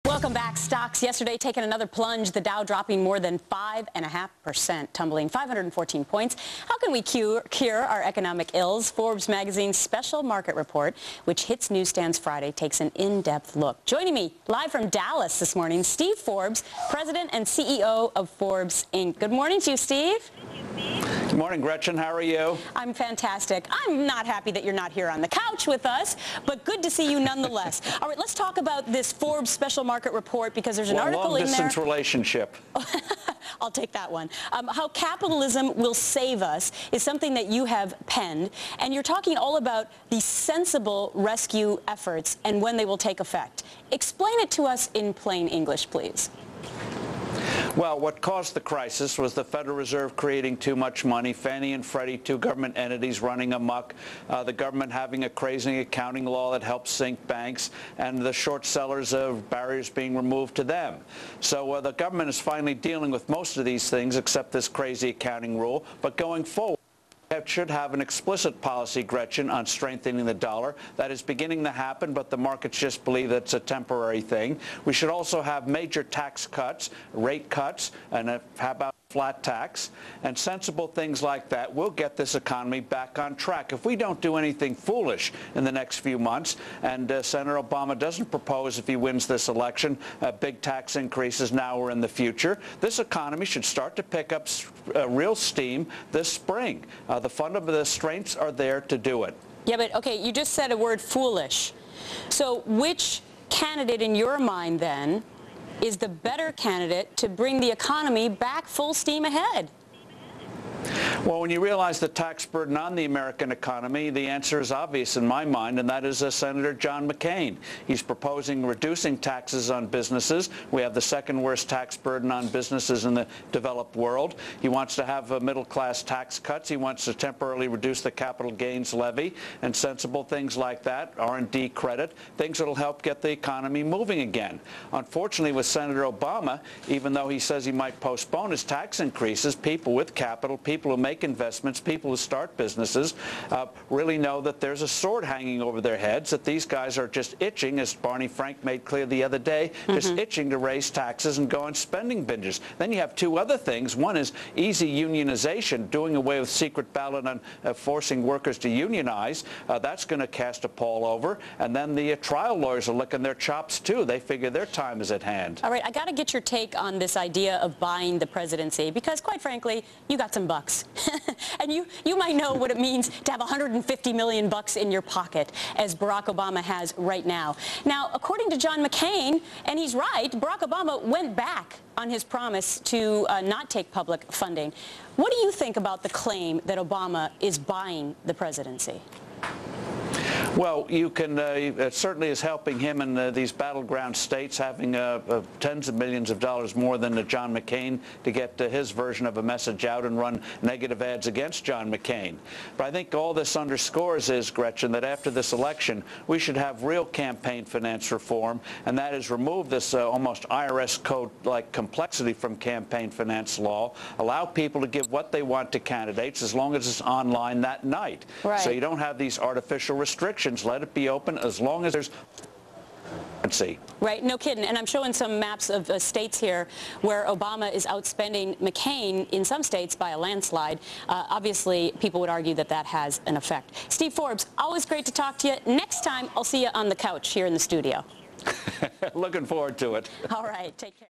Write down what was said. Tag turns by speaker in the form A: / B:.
A: Welcome back. Stocks yesterday taking another plunge. The Dow dropping more than 5.5%, tumbling 514 points. How can we cure our economic ills? Forbes magazine's special market report, which hits newsstands Friday, takes an in-depth look. Joining me live from Dallas this morning, Steve Forbes, President and CEO of Forbes, Inc. Good morning to you, Steve.
B: Good morning, Gretchen. How are you?
A: I'm fantastic. I'm not happy that you're not here on the couch with us, but good to see you nonetheless. All right, let's talk about this Forbes special market report because there's an article in there.
B: Long-distance relationship.
A: I'll take that one. How capitalism will save us is something that you have penned, and you're talking all about the sensible rescue efforts and when they will take effect. Explain it to us in plain English, please.
B: Well, what caused the crisis was the Federal Reserve creating too much money, Fannie and Freddie, two government entities running amok, the government having a crazy accounting law that helps sink banks, and the short sellers of barriers being removed to them. So the government is finally dealing with most of these things except this crazy accounting rule. But going forward, it should have an explicit policy, Gretchen, on strengthening the dollar. That is beginning to happen, but the markets just believe that it's a temporary thing. We should also have major tax cuts, rate cuts, and how about flat tax, and sensible things like that will get this economy back on track. If we don't do anything foolish in the next few months, and Senator Obama doesn't propose, if he wins this election, big tax increases now or in the future, this economy should start to pick up real steam this spring. The fundamental strengths are there to do it.
A: Yeah, but okay, you just said a word, foolish. So which candidate in your mind then is the better candidate to bring the economy back full steam ahead?
B: Well, when you realize the tax burden on the American economy, the answer is obvious in my mind, and that is Senator John McCain. He's proposing reducing taxes on businesses. We have the second worst tax burden on businesses in the developed world. He wants to have middle-class tax cuts. He wants to temporarily reduce the capital gains levy and sensible things like that, R&D credit, things that will help get the economy moving again. Unfortunately, with Senator Obama, even though he says he might postpone his tax increases, people with capital, people who make investments, people who start businesses, really know that there's a sword hanging over their heads, that these guys are just itching, as Barney Frank made clear the other day, just itching to raise taxes and go on spending binges. Then you have two other things. One is easy unionization, doing away with secret ballot on forcing workers to unionize. That's going to cast a pall over. And then the trial lawyers are licking their chops, too. They figure their time is at hand.
A: All right, I got to get your take on this idea of buying the presidency, because, quite frankly, you got some bucks. And you might know what it means to have 150 million bucks in your pocket, as Barack Obama has right now. Now, according to John McCain, and he's right, Barack Obama went back on his promise to not take public funding. What do you think about the claim that Obama is buying the presidency?
B: Well, you can, it certainly is helping him in these battleground states, having tens of millions of dollars more than John McCain to get his version of a message out and run negative ads against John McCain. But I think all this underscores is, Gretchen, that after this election, we should have real campaign finance reform, and that is remove this almost IRS code-like complexity from campaign finance law, allow people to give what they want to candidates as long as it's online that night.
A: Right.
B: So you don't have these artificial restrictions. Let it be open as long as there's see.
A: Right, no kidding. And I'm showing some maps of states here where Obama is outspending McCain in some states by a landslide. Obviously, people would argue that that has an effect. Steve Forbes, always great to talk to you. Next time, I'll see you on the couch here in the studio.
B: Looking forward to it.
A: All right, take care.